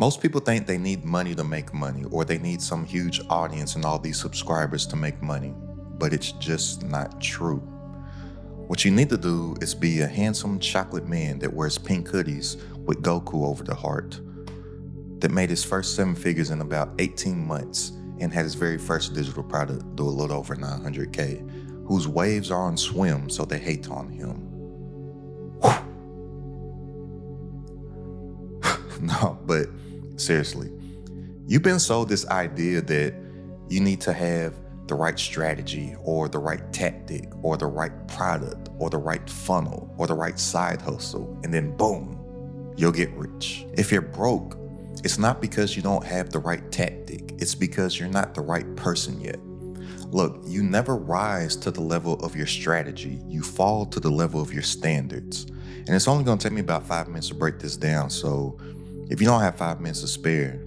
Most people think they need money to make money, or they need some huge audience and all these subscribers to make money, but it's just not true. What you need to do is be a handsome chocolate man that wears pink hoodies with Goku over the heart, that made his first 7 figures in about 18 months and had his very first digital product do a little over 900K, whose waves are on swim so they hate on him. No, but seriously, you've been sold this idea that you need to have the right strategy or the right tactic or the right product or the right funnel or the right side hustle, and then boom, you'll get rich. If you're broke, it's not because you don't have the right tactic, it's because you're not the right person yet. Look, you never rise to the level of your strategy, you fall to the level of your standards. And it's only gonna take me about 5 minutes to break this down, so if you don't have 5 minutes to spare,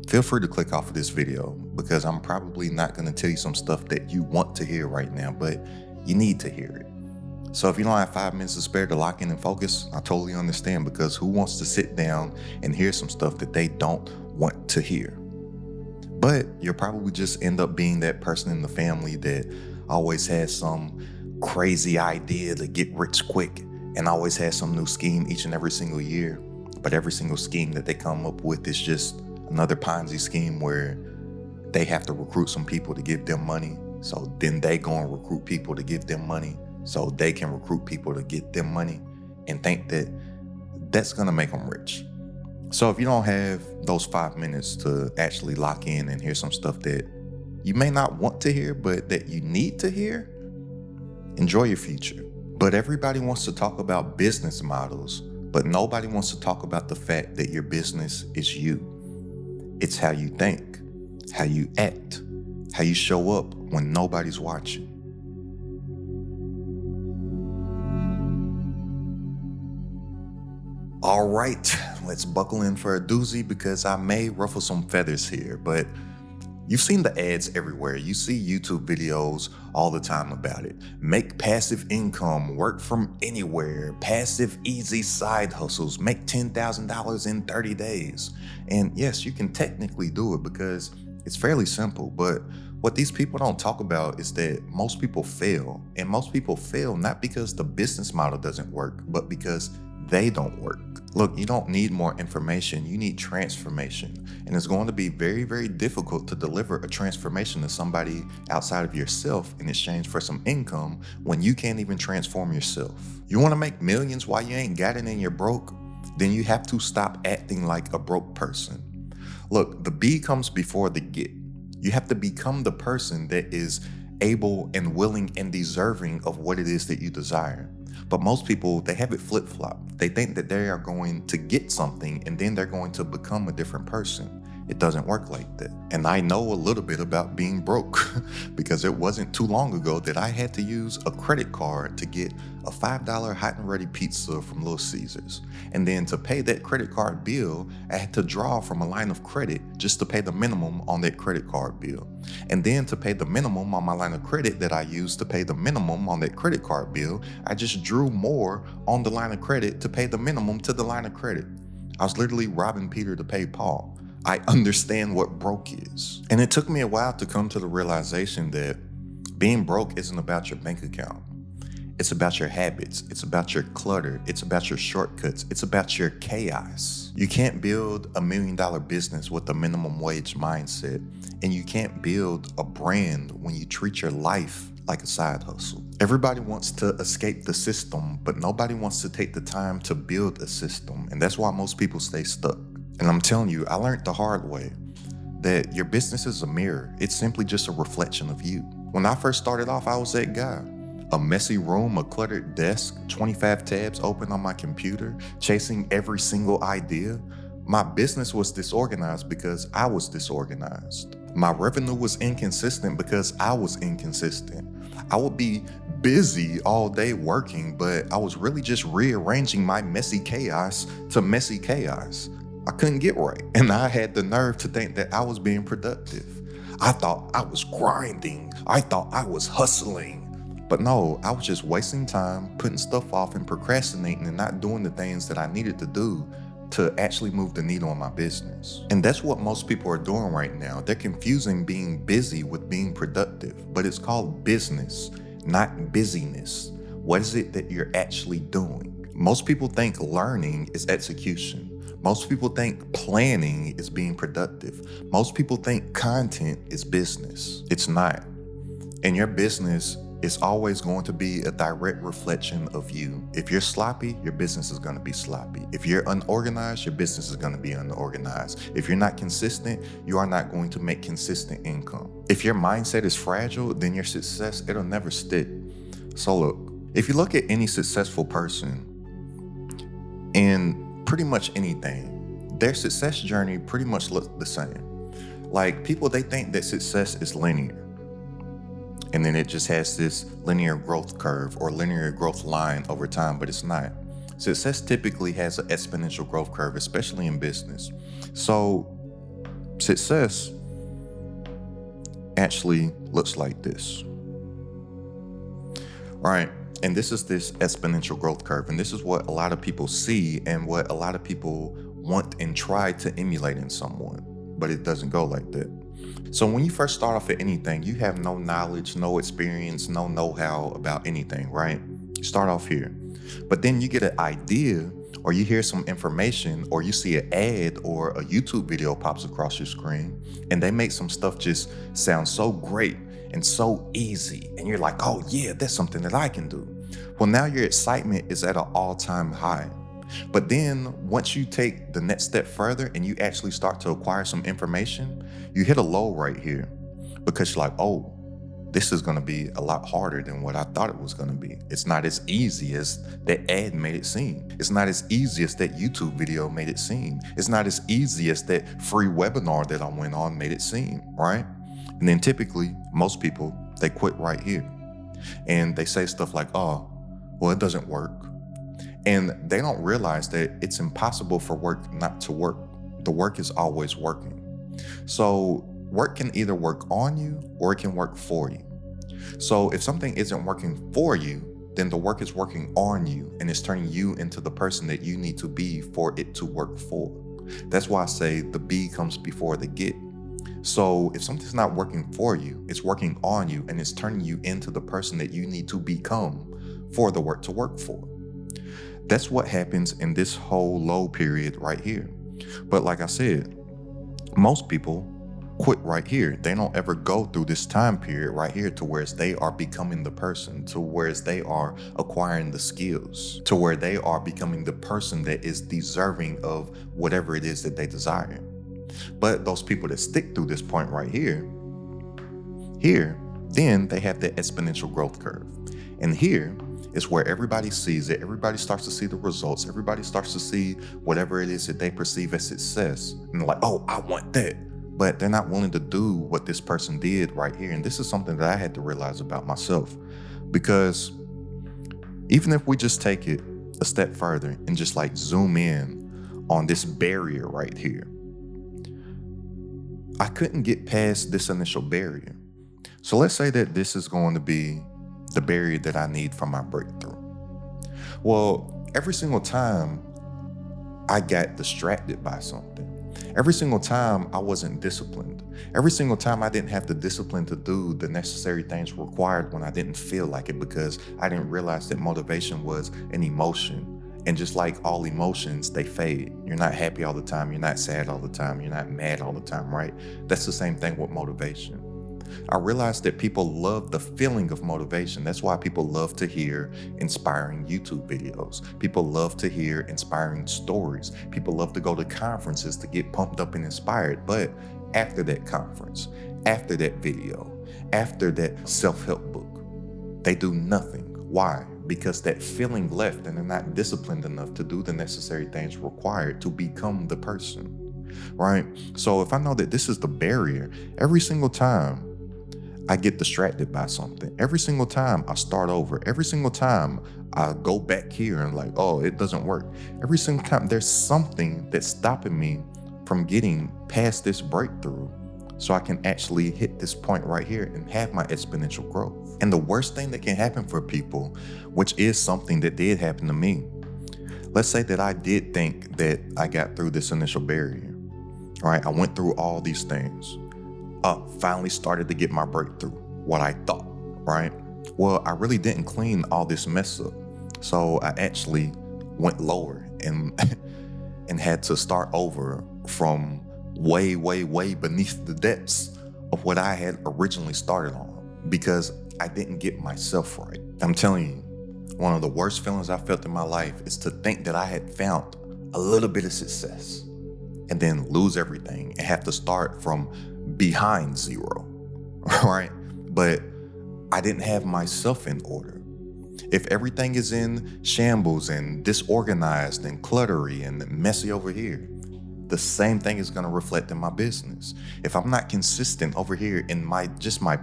feel free to click off of this video, because I'm probably not gonna tell you some stuff that you want to hear right now, but you need to hear it. So if you don't have 5 minutes to spare to lock in and focus, I totally understand, because who wants to sit down and hear some stuff that they don't want to hear? But you'll probably just end up being that person in the family that always has some crazy idea to get rich quick and always has some new scheme each and every single year. But every single scheme that they come up with is just another Ponzi scheme where they have to recruit some people to give them money. So then they go and recruit people to give them money so they can recruit people to get them money and think that that's gonna make them rich. So if you don't have those 5 minutes to actually lock in and hear some stuff that you may not want to hear, but that you need to hear, enjoy your future. But everybody wants to talk about business models, but nobody wants to talk about the fact that your business is you. It's how you think, how you act, how you show up when nobody's watching. All right, let's buckle in for a doozy, because I may ruffle some feathers here, but you've seen the ads everywhere. You see YouTube videos all the time about it. Make passive income, work from anywhere, passive easy side hustles, make $10,000 in 30 days. And yes, you can technically do it because it's fairly simple, but what these people don't talk about is that most people fail. And most people fail not because the business model doesn't work, but because they don't work. Look, you don't need more information, you need transformation. And it's going to be very, very difficult to deliver a transformation to somebody outside of yourself in exchange for some income when you can't even transform yourself. You want to make millions while you ain't got it and you're broke? Then you have to stop acting like a broke person. Look, the be comes before the get. You have to become the person that is able and willing and deserving of what it is that you desire. But most people, they have it flip-flop. They think that they are going to get something and then they're going to become a different person. It doesn't work like that. And I know a little bit about being broke because it wasn't too long ago that I had to use a credit card to get a $5 hot and ready pizza from Little Caesars. And then to pay that credit card bill, I had to draw from a line of credit just to pay the minimum on that credit card bill. And then to pay the minimum on my line of credit that I used to pay the minimum on that credit card bill, I just drew more on the line of credit to pay the minimum to the line of credit. I was literally robbing Peter to pay Paul. I understand what broke is. And it took me a while to come to the realization that being broke isn't about your bank account. It's about your habits. It's about your clutter. It's about your shortcuts. It's about your chaos. You can't build $1 million business with a minimum wage mindset. And you can't build a brand when you treat your life like a side hustle. Everybody wants to escape the system, but nobody wants to take the time to build a system. And that's why most people stay stuck. And I'm telling you, I learned the hard way that your business is a mirror. It's simply just a reflection of you. When I first started off, I was that guy. A messy room, a cluttered desk, 25 tabs open on my computer, chasing every single idea. My business was disorganized because I was disorganized. My revenue was inconsistent because I was inconsistent. I would be busy all day working, but I was really just rearranging my messy chaos to messy chaos. I couldn't get right, and I had the nerve to think that I was being productive. I thought I was grinding. I thought I was hustling. But no, I was just wasting time, putting stuff off and procrastinating and not doing the things that I needed to do to actually move the needle on my business. And that's what most people are doing right now. They're confusing being busy with being productive, but it's called business, not busyness. What is it that you're actually doing? Most people think learning is execution. Most people think planning is being productive. Most people think content is business. It's not. And your business is always going to be a direct reflection of you. If you're sloppy, your business is going to be sloppy. If you're unorganized, your business is going to be unorganized. If you're not consistent, you are not going to make consistent income. If your mindset is fragile, then your success, it'll never stick. So look, if you look at any successful person in pretty much anything, their success journey pretty much looks the same. Like people, they think that success is linear. And then it just has this linear growth curve or linear growth line over time, but it's not. Success typically has an exponential growth curve, especially in business. So success actually looks like this. All right. And this is this exponential growth curve. And this is what a lot of people see and what a lot of people want and try to emulate in someone, but it doesn't go like that. So when you first start off at anything, you have no knowledge, no experience, no know-how about anything, right? You start off here, but then you get an idea or you hear some information or you see an ad or a YouTube video pops across your screen and they make some stuff just sound so great and so easy. And you're like, oh yeah, that's something that I can do. Well, now your excitement is at an all-time high. But then once you take the next step further and you actually start to acquire some information, you hit a low right here because you're like, oh, this is going to be a lot harder than what I thought it was going to be. It's not as easy as that ad made it seem. It's not as easy as that YouTube video made it seem. It's not as easy as that free webinar that I went on made it seem, right? And then typically most people, they quit right here and they say stuff like, oh, well, it doesn't work. And they don't realize that it's impossible for work not to work. The work is always working. So work can either work on you or it can work for you. So if something isn't working for you, then the work is working on you and it's turning you into the person that you need to be for it to work for. That's why I say the be comes before the get. So if something's not working for you, it's working on you and it's turning you into the person that you need to become for the work to work for. That's what happens in this whole low period right here. But like I said, most people quit right here. They don't ever go through this time period right here to where they are becoming the person, to where they are acquiring the skills, to where they are becoming the person that is deserving of whatever it is that they desire. But those people that stick through this point right here, then they have the exponential growth curve. And here is where everybody sees it. Everybody starts to see the results. Everybody starts to see whatever it is that they perceive as success. And they're like, oh, I want that. But they're not willing to do what this person did right here. And this is something that I had to realize about myself. Because even if we just take it a step further and just like zoom in on this barrier right here, I couldn't get past this initial barrier. So let's say that this is going to be the barrier that I need for my breakthrough. Well, every single time I got distracted by something, every single time I wasn't disciplined, every single time I didn't have the discipline to do the necessary things required when I didn't feel like it, because I didn't realize that motivation was an emotion. And just like all emotions, they fade. You're not happy all the time. You're not sad all the time. You're not mad all the time, right? That's the same thing with motivation. I realized that people love the feeling of motivation. That's why people love to hear inspiring YouTube videos. People love to hear inspiring stories. People love to go to conferences to get pumped up and inspired. But after that conference, after that video, after that self-help book, they do nothing. Why? Because that feeling left and they're not disciplined enough to do the necessary things required to become the person, right? So if I know that this is the barrier, every single time I get distracted by something, every single time I start over, every single time I go back here and like, oh, it doesn't work. Every single time there's something that's stopping me from getting past this breakthrough so I can actually hit this point right here and have my exponential growth. And the worst thing that can happen for people, which is something that did happen to me, Let's say that I did think that I got through this initial barrier, right? I went through all these things. Finally started to get my breakthrough, what I thought, right? Well, I really didn't clean all this mess up. So I actually went lower and and had to start over from way, way, way beneath the depths of what I had originally started on because I didn't get myself right. I'm telling you, one of the worst feelings I felt in my life is to think that I had found a little bit of success and then lose everything and have to start from behind zero, right? But I didn't have myself in order. If everything is in shambles and disorganized and cluttery and messy over here, the same thing is going to reflect in my business. If I'm not consistent over here in my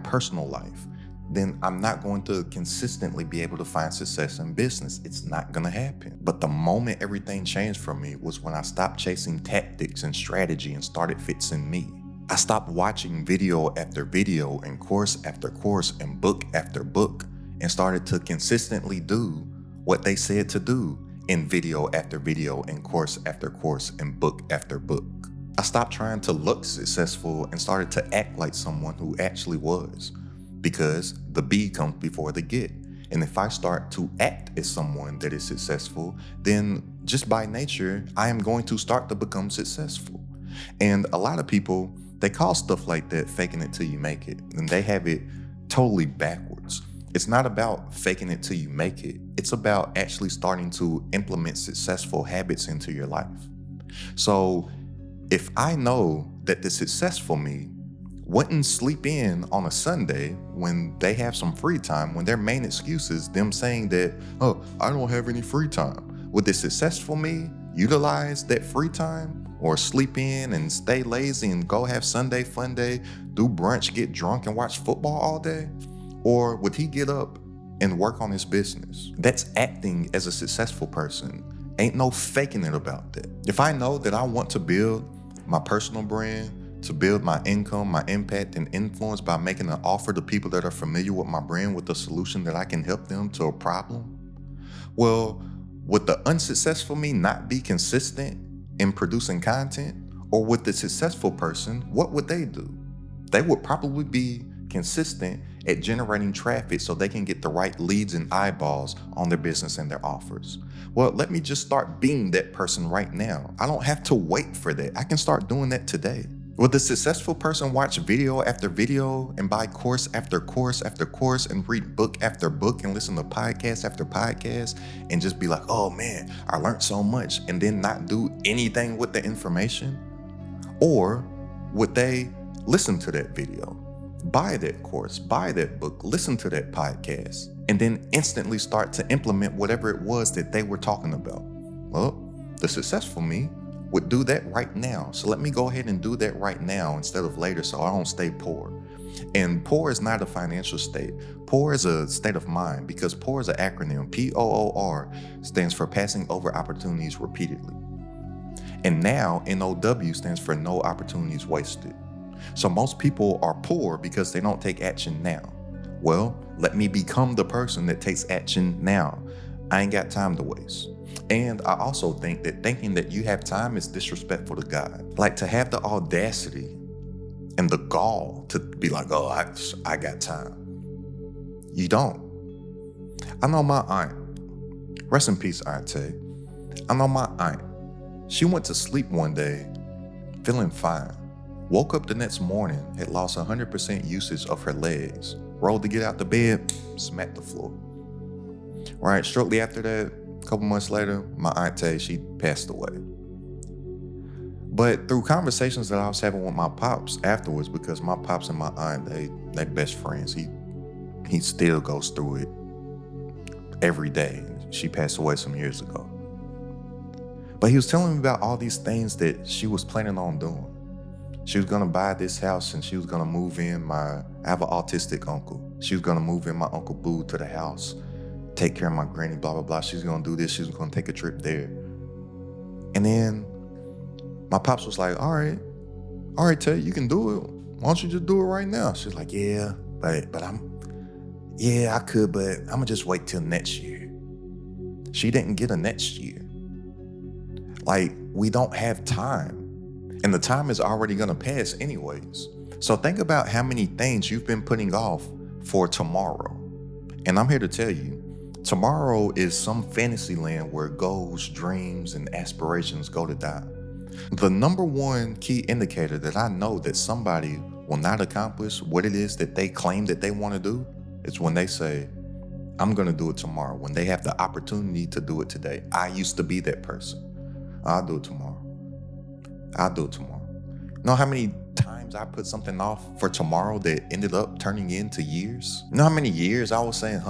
personal life, then I'm not going to consistently be able to find success in business. It's not going to happen. But the moment everything changed for me was when I stopped chasing tactics and strategy and started fixing me. I stopped watching video after video and course after course and book after book and started to consistently do what they said to do in video after video and course after course and book after book. I stopped trying to look successful and started to act like someone who actually was, because the be comes before the get. And if I start to act as someone that is successful, then just by nature, I am going to start to become successful. And a lot of people, they call stuff like that faking it till you make it, and they have it totally backwards. It's not about faking it till you make it. It's about actually starting to implement successful habits into your life. So if I know that the successful me wouldn't sleep in on a Sunday when they have some free time, when their main excuse is them saying that, oh, I don't have any free time, would the successful me utilize that free time or sleep in and stay lazy and go have Sunday fun day, do brunch, get drunk and watch football all day? Or would he get up and work on his business? That's acting as a successful person. Ain't no faking it about that. If I know that I want to build my personal brand, to build my income, my impact and influence by making an offer to people that are familiar with my brand with a solution that I can help them to a problem, well, would the unsuccessful me not be consistent in producing content? Or would the successful person, what would they do? They would probably be consistent at generating traffic so they can get the right leads and eyeballs on their business and their offers. Well, let me just start being that person right now. I don't have to wait for that. I can start doing that today. Will the successful person watch video after video and buy course after course after course and read book after book and listen to podcast after podcast and just be like, oh man, I learned so much, and then not do anything with the information? Or would they listen to that video, buy that course, buy that book, listen to that podcast, and then instantly start to implement whatever it was that they were talking about? Well, the successful me would do that right now. So let me go ahead and do that right now instead of later so I don't stay poor. And poor is not a financial state. Poor is a state of mind, because poor is an acronym. POOR stands for passing over opportunities repeatedly. And now NOW stands for no opportunities wasted. So most people are poor because they don't take action now. Well, let me become the person that takes action now. I ain't got time to waste. And I also think that thinking that you have time is disrespectful to God. Like, to have the audacity and the gall to be like, oh, I got time. You don't. I know my aunt, rest in peace, Auntie. I know my aunt. She went to sleep one day feeling fine. Woke up the next morning, had lost 100% usage of her legs. Rolled to get out the bed, smacked the floor. Right, shortly after that, a couple months later, my auntie, she passed away. But through conversations that I was having with my pops afterwards, because my pops and my aunt, they best friends. He still goes through it every day. She passed away some years ago. But he was telling me about all these things that she was planning on doing. She was gonna buy this house and she was gonna move in I have an autistic uncle. She was gonna move in my Uncle Boo to the house, take care of my granny, blah, blah, blah. She's gonna do this, she's gonna take a trip there. And then my pops was like, all right, Tay, you can do it. Why don't you just do it right now? She's like, yeah, but I could, but I'm gonna just wait till next year. She didn't get a next year. Like, we don't have time. And the time is already gonna pass anyways. So think about how many things you've been putting off for tomorrow. And I'm here to tell you, tomorrow is some fantasy land where goals, dreams, and aspirations go to die. The number one key indicator that I know that somebody will not accomplish what it is that they claim that they want to do is when they say, I'm going to do it tomorrow, when they have the opportunity to do it today. I used to be that person. I'll do it tomorrow. I'll do it tomorrow. You know how many times I put something off for tomorrow that ended up turning into years? You know how many years I was saying,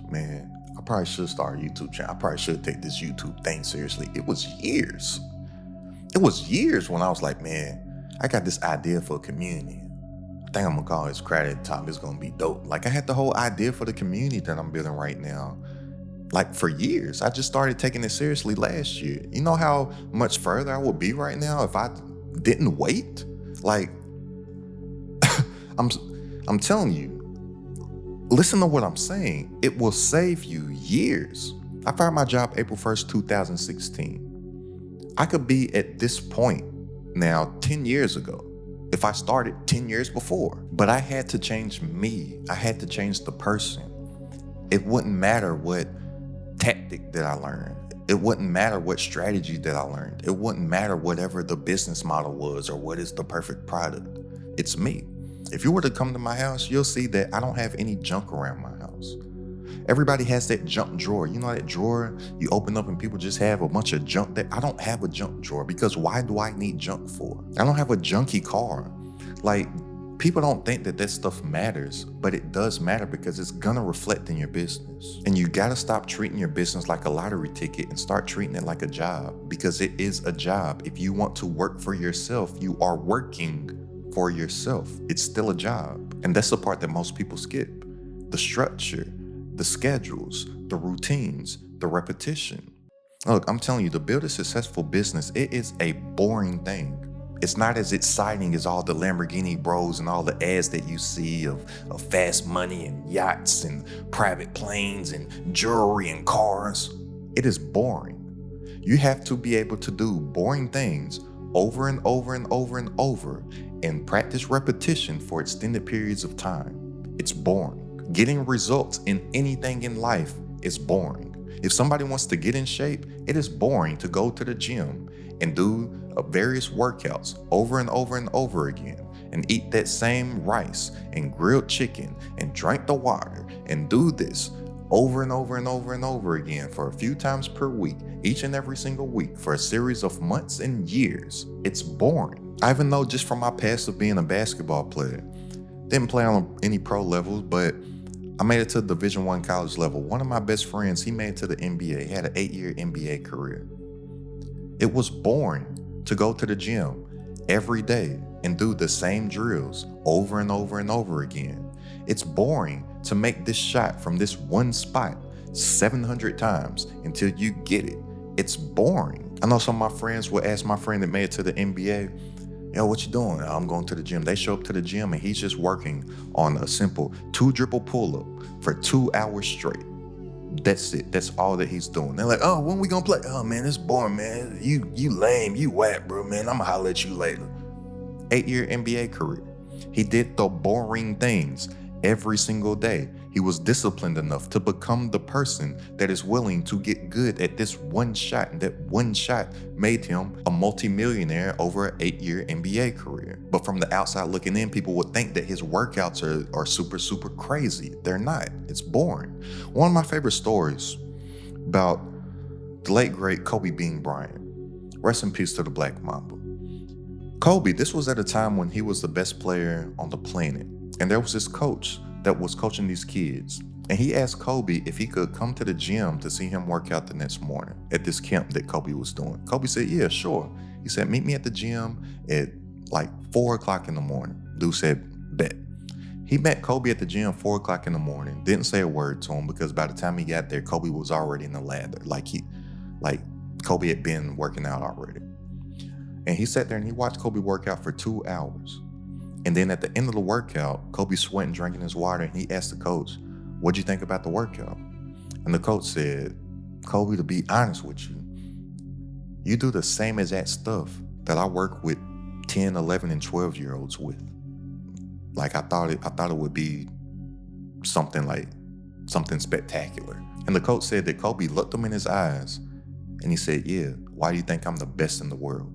man, I probably should start a YouTube channel. I probably should take this YouTube thing seriously. It was years. It was years when I was like, man, I got this idea for a community. I think I'm gonna call this Credit Top. It's gonna be dope. Like, I had the whole idea for the community that I'm building right now. Like, for years. I just started taking it seriously last year. You know how much further I would be right now if I didn't wait? Like, I'm telling you, listen to what I'm saying. It will save you years. I fired my job April 1st, 2016. I could be at this point now 10 years ago if I started 10 years before. But I had to change me. I had to change the person. It wouldn't matter what tactic that I learned. It wouldn't matter what strategy that I learned. It wouldn't matter whatever the business model was or what is the perfect product. It's me. If you were to come to my house, you'll see that I don't have any junk around my house. Everybody has that junk drawer. You know that drawer you open up and people just have a bunch of junk there? I don't have a junk drawer because why do I need junk for? I don't have a junky car. Like, people don't think that stuff matters, but it does matter because it's gonna reflect in your business. And you gotta stop treating your business like a lottery ticket and start treating it like a job, because it is a job. If you want to work for yourself, you are working for yourself. It's still a job. And that's the part that most people skip. The structure, the schedules, the routines, the repetition. Look, I'm telling you, to build a successful business, it is a boring thing. It's not as exciting as all the Lamborghini bros and all the ads that you see of fast money and yachts and private planes and jewelry and cars. It is boring. You have to be able to do boring things over and over and over and over and practice repetition for extended periods of time. It's boring. Getting results in anything in life is boring. If somebody wants to get in shape, it is boring to go to the gym and do various workouts over and over and over again and eat that same rice and grilled chicken and drink the water and do this over and over and over and over again for a few times per week, each and every single week for a series of months and years. It's boring. I even know just from my past of being a basketball player. Didn't play on any pro levels, but I made it to Division I college level. One of my best friends, he made it to the NBA. He had an 8-year NBA career. It was boring to go to the gym every day and do the same drills over and over and over again. It's boring to make this shot from this one spot 700 times until you get it. It's boring. I know some of my friends would ask my friend that made it to the NBA, yo, what you doing? I'm going to the gym. They show up to the gym and he's just working on a simple 2-dribble pull-up for 2 hours straight. That's it. That's all that he's doing. They're like, oh, when we gonna play? Oh man, it's boring, man. You lame, you whack, bro, man. I'ma holler at you later. 8-year NBA career. He did the boring things every single day. He was disciplined enough to become the person that is willing to get good at this one shot. And that one shot made him a multimillionaire over an 8-year NBA career. But from the outside looking in, people would think that his workouts are super, super crazy. They're not. It's boring. One of my favorite stories about the late, great Kobe Bean Bryant. Rest in peace to the Black Mamba. Kobe, this was at a time when he was the best player on the planet. And there was this coach that was coaching these kids. And he asked Kobe if he could come to the gym to see him work out the next morning at this camp that Kobe was doing. Kobe said, yeah, sure. He said, meet me at the gym at like 4 o'clock in the morning. Dude said, bet. He met Kobe at the gym 4 o'clock in the morning, didn't say a word to him because by the time he got there, Kobe was already in the ladder. Like Kobe had been working out already. And he sat there and he watched Kobe work out for 2 hours. And then at the end of the workout, Kobe sweating, drinking his water, and he asked the coach, what'd you think about the workout? And the coach said, Kobe, to be honest with you, You do the same exact stuff that I work with 10, 11, and 12-year-olds with. Like I thought it would be something spectacular. And the coach said that Kobe looked him in his eyes and he said, yeah, why do you think I'm the best in the world?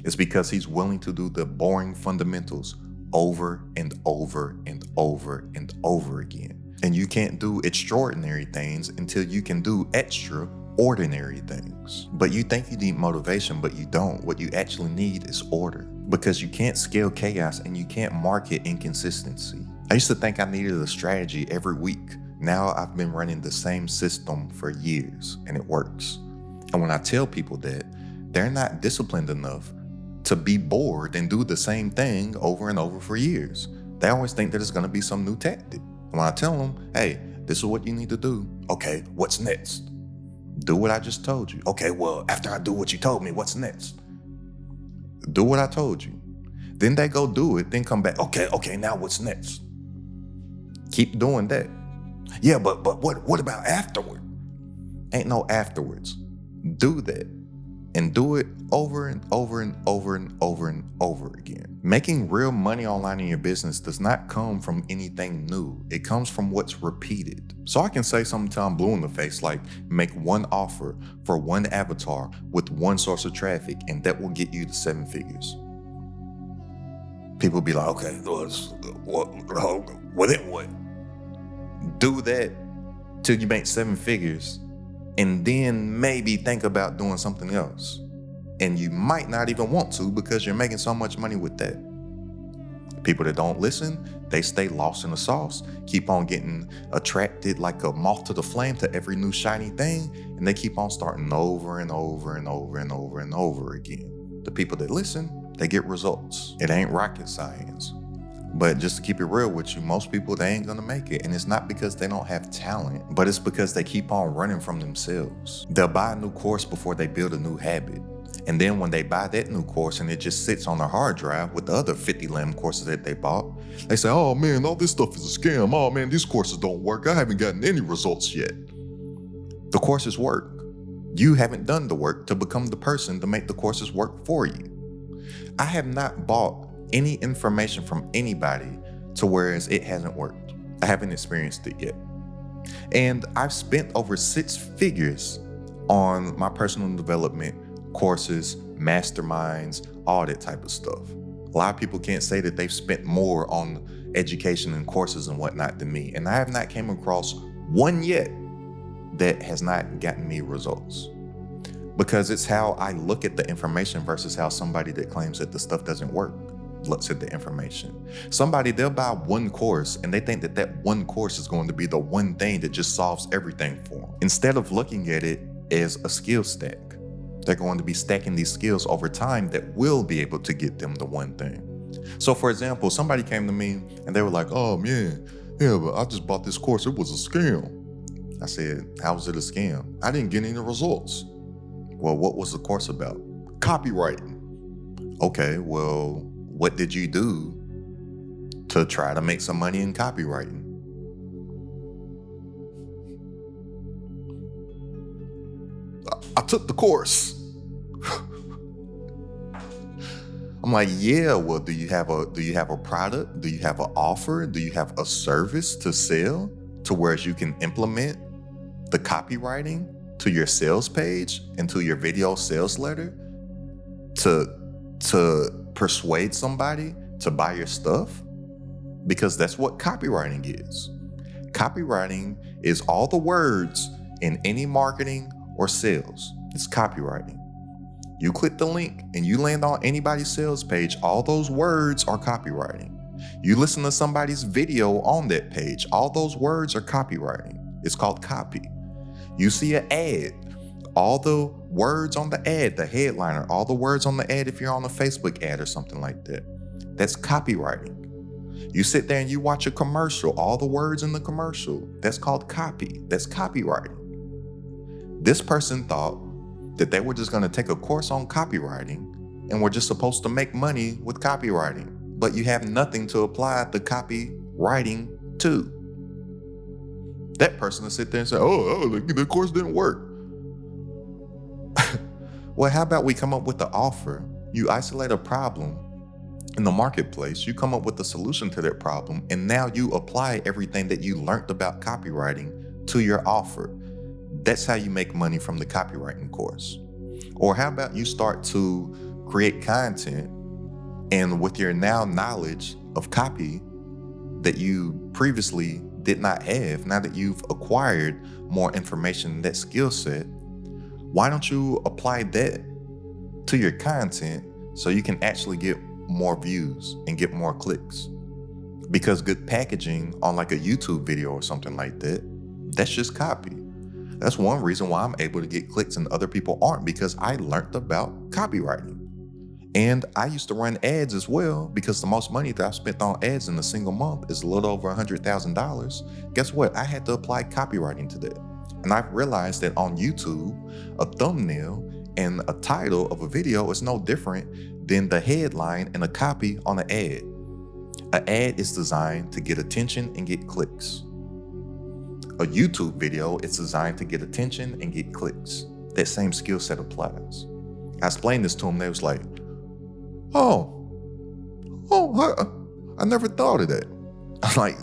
It's because he's willing to do the boring fundamentals over and over and over and over again. And you can't do extraordinary things until you can do extraordinary things. But you think you need motivation, but you don't. What you actually need is order, because you can't scale chaos and you can't market inconsistency. I used to think I needed a strategy every week. Now I've been running the same system for years and it works. And when I tell people that, they're not disciplined enough to be bored and do the same thing over and over for years. They always think that it's going to be some new tactic. And when I tell them, hey, this is what you need to do. Okay, what's next? Do what I just told you. Okay, well, after I do what you told me, what's next? Do what I told you. Then they go do it, then come back. Okay, now what's next? Keep doing that. Yeah, but what about afterward? Ain't no afterwards. Do that. And do it over and over and over and over and over again. Making real money online in your business does not come from anything new. It comes from what's repeated. So I can say something till I'm blue in the face, like make one offer for one avatar with one source of traffic, and that will get you to 7 figures. People be like, okay, well then what? Do that till you make 7 figures, and then maybe think about doing something else. And you might not even want to, because you're making so much money with that. People that don't listen, they stay lost in the sauce, keep on getting attracted like a moth to the flame to every new shiny thing, and they keep on starting over and over and over and over and over again. The people that listen, they get results. It ain't rocket science. But just to keep it real with you, most people, they ain't gonna make it. And it's not because they don't have talent, but it's because they keep on running from themselves. They'll buy a new course before they build a new habit. And then when they buy that new course and it just sits on their hard drive with the other 50 lamb courses that they bought, they say, oh man, all this stuff is a scam. Oh man, these courses don't work. I haven't gotten any results yet. The courses work. You haven't done the work to become the person to make the courses work for you. I have not bought any information from anybody to whereas it hasn't worked. I haven't experienced it yet. And I've spent over 6 figures on my personal development courses, masterminds, all that type of stuff. A lot of people can't say that they've spent more on education and courses and whatnot than me. And I have not came across one yet that has not gotten me results. Because it's how I look at the information versus how somebody that claims that the stuff doesn't work looks at the information. Somebody, they'll buy one course and they think that that one course is going to be the one thing that just solves everything for them. Instead of looking at it as a skill stack, they're going to be stacking these skills over time that will be able to get them the one thing. So for example, somebody came to me and they were like, oh man, yeah, but I just bought this course. It was a scam. I said, how was it a scam? I didn't get any results. Well, what was the course about? Copywriting. Okay, well, what did you do to try to make some money in copywriting? I took the course. I'm like, yeah, well, do you have a product? Do you have an offer? Do you have a service to sell to where you can implement the copywriting to your sales page and to your video sales letter to persuade somebody to buy your stuff? Because that's what copywriting is. Copywriting is all the words in any marketing or sales. It's copywriting. You click the link and you land on anybody's sales page, all those words are copywriting. You listen to somebody's video on that page, all those words are copywriting. It's called copy. You see an ad, all the words on the ad, the headliner, all the words on the ad if you're on a Facebook ad or something like that, that's copywriting. You sit there and you watch a commercial, all the words in the commercial, that's called copy, that's copywriting. This person thought that they were just going to take a course on copywriting and were just supposed to make money with copywriting, but you have nothing to apply the copywriting to. That person will sit there and say, oh, the course didn't work. Well, how about we come up with the offer? You isolate a problem in the marketplace, you come up with a solution to that problem, and now you apply everything that you learned about copywriting to your offer. That's how you make money from the copywriting course. Or how about you start to create content, and with your now knowledge of copy that you previously did not have, now that you've acquired more information, that skill set, why don't you apply that to your content so you can actually get more views and get more clicks? Because good packaging on like a YouTube video or something like that, that's just copy. That's one reason why I'm able to get clicks and other people aren't, because I learned about copywriting. And I used to run ads as well, because the most money that I've spent on ads in a single month is a little over $100,000. Guess what? I had to apply copywriting to that. And I've realized that on YouTube, a thumbnail and a title of a video is no different than the headline and a copy on an ad. An ad is designed to get attention and get clicks. A YouTube video is designed to get attention and get clicks. That same skill set applies. I explained this to them. They was like, I never thought of that. I'm like,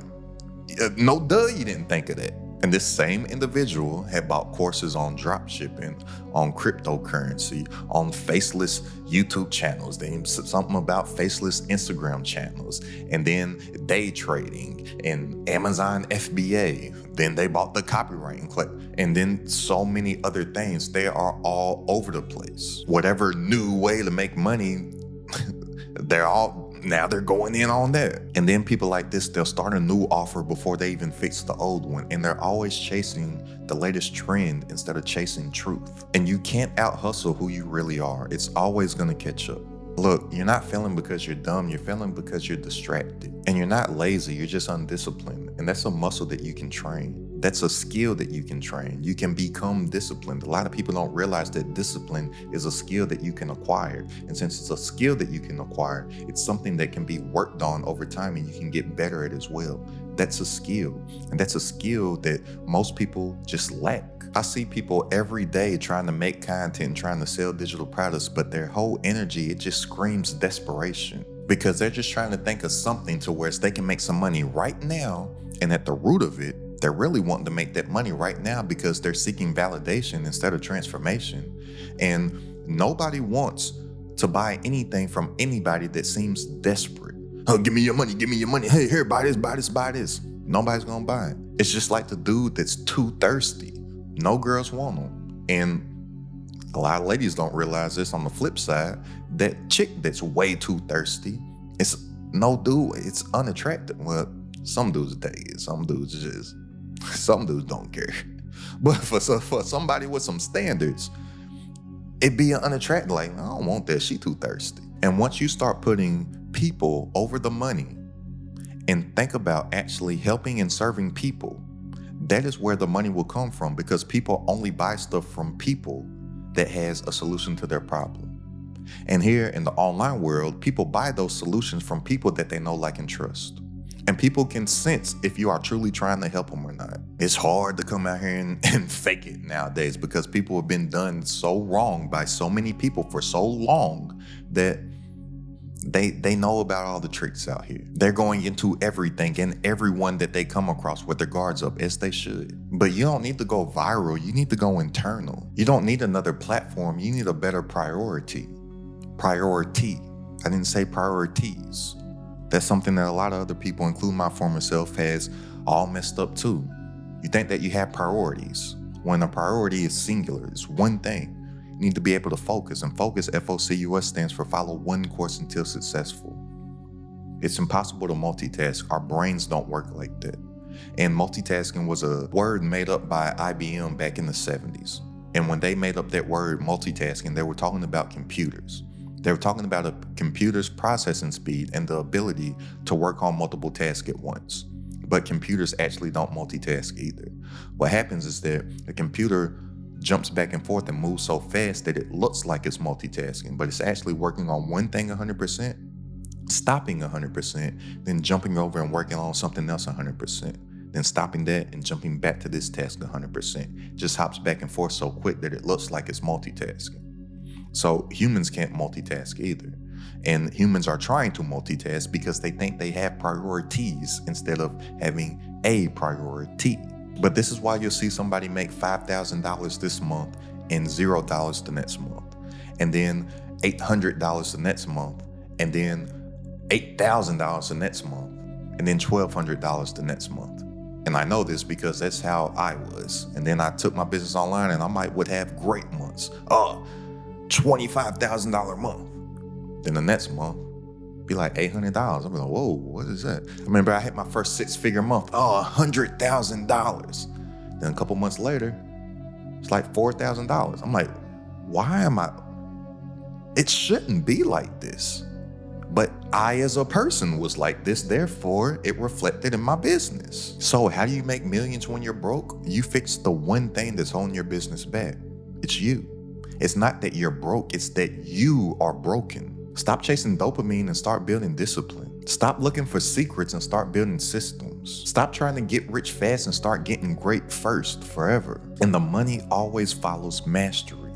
no duh, you didn't think of that. And this same individual had bought courses on drop shipping, on cryptocurrency, on faceless YouTube channels. They something about faceless Instagram channels, and then day trading and Amazon FBA. Then they bought the copywriting clip, and then so many other things. They are all over the place. Whatever new way to make money, they're going in on that. And then people like this, they'll start a new offer before they even fix the old one. And they're always chasing the latest trend instead of chasing truth. And you can't out hustle who you really are. It's always gonna catch up. Look, you're not failing because you're dumb. You're failing because you're distracted. And you're not lazy, you're just undisciplined. And that's a muscle that you can train. That's a skill that you can train. You can become disciplined. A lot of people don't realize that discipline is a skill that you can acquire. And since it's a skill that you can acquire, it's something that can be worked on over time and you can get better at as well. That's a skill. And that's a skill that most people just lack. I see people every day trying to make content, trying to sell digital products, but their whole energy, it just screams desperation, because they're just trying to think of something to where they can make some money right now. And at the root of it, they're really wanting to make that money right now because they're seeking validation instead of transformation. And nobody wants to buy anything from anybody that seems desperate. Oh, give me your money, give me your money. Hey, here, buy this, buy this, buy this. Nobody's gonna buy it. It's just like the dude that's too thirsty. No girls want him. And a lot of ladies don't realize this on the flip side. That chick that's way too thirsty, it's no dude, it's unattractive. Well, some dudes take it, some dudes don't care. But for somebody with some standards, it'd be unattractive. Like, I don't want that, she too thirsty. And once you start putting people over the money and think about actually helping and serving people, that is where the money will come from, because people only buy stuff from people that has a solution to their problem. And here in the online world, people buy those solutions from people that they know, like, and trust. And people can sense if you are truly trying to help them or not. It's hard to come out here and fake it nowadays, because people have been done so wrong by so many people for so long that they know about all the tricks out here. They're going into everything and everyone that they come across with their guards up, as they should. But you don't need to go viral. You need to go internal. You don't need another platform. You need a better priority. Priority. I didn't say priorities. That's something that a lot of other people, including my former self, has all messed up too. You think that you have priorities when a priority is singular. It's one thing. You need to be able to focus, and focus, FOCUS, stands for follow one course until successful. It's impossible to multitask. Our brains don't work like that. And multitasking was a word made up by IBM back in the 70s. And when they made up that word multitasking, they were talking about computers. They were talking about a computer's processing speed and the ability to work on multiple tasks at once. But computers actually don't multitask either. What happens is that the computer jumps back and forth and moves so fast that it looks like it's multitasking, but it's actually working on one thing 100%, stopping 100%, then jumping over and working on something else 100%, then stopping that and jumping back to this task 100%. Just hops back and forth so quick that it looks like it's multitasking. So humans can't multitask either. And humans are trying to multitask because they think they have priorities instead of having a priority. But this is why you'll see somebody make $5,000 this month and $0 the next month, and then $800 the next month, and then $8,000 the next month, and then $1,200 the next month. And I know this because that's how I was. And then I took my business online and would have great months. $25,000 a month. Then the next month, be like $800. I'm like, whoa, what is that? I remember I hit my first 6-figure month. $100,000. Then a couple months later, it's like $4,000. I'm like, why am I? It shouldn't be like this. But I, as a person, was like this, therefore it reflected in my business. So how do you make millions when you're broke? You fix the one thing that's holding your business back. It's you. It's not that you're broke, it's that you are broken. Stop chasing dopamine and start building discipline. Stop looking for secrets and start building systems. Stop trying to get rich fast and start getting great first, forever. And the money always follows mastery.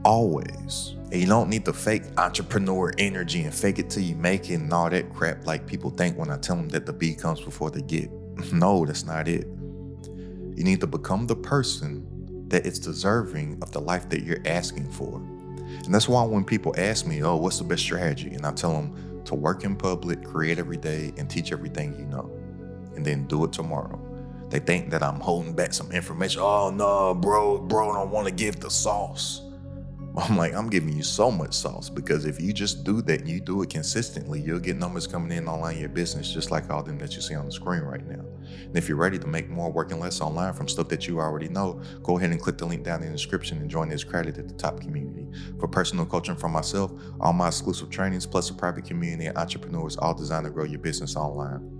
Always. And you don't need the fake entrepreneur energy and fake it till you make it and all that crap like people think when I tell them that the B comes before the get. No, that's not it. You need to become the person that is deserving of the life that you're asking for. And that's why when people ask me, what's the best strategy? And I tell them to work in public, create every day, and teach everything you know. And then do it tomorrow. They think that I'm holding back some information. Oh no, bro don't want to give the sauce. I'm like, I'm giving you so much sauce, because if you just do that and you do it consistently, you'll get numbers coming in online your business just like all them that you see on the screen right now. And if you're ready to make more working less online from stuff that you already know, go ahead and click the link down in the description and join this Credit at the Top community. For personal coaching from myself, all my exclusive trainings, plus a private community of entrepreneurs, all designed to grow your business online.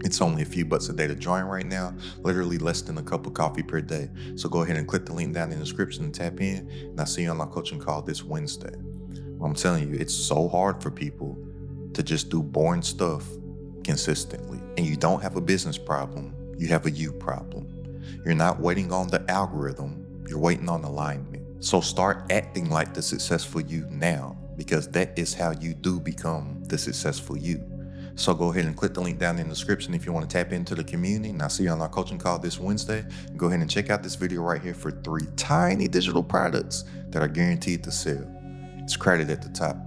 It's only a few bucks a day to join right now, literally less than a cup of coffee per day. So go ahead and click the link down in the description and tap in, and I'll see you on our coaching call this Wednesday. I'm telling you, it's so hard for people to just do boring stuff consistently. And you don't have a business problem, you have a you problem. You're not waiting on the algorithm, you're waiting on alignment. So start acting like the successful you now, because that is how you do become the successful you. So go ahead and click the link down in the description if you want to tap into the community. And I'll see you on our coaching call this Wednesday. Go ahead and check out this video right here for 3 tiny digital products that are guaranteed to sell. It's Credit at the Top.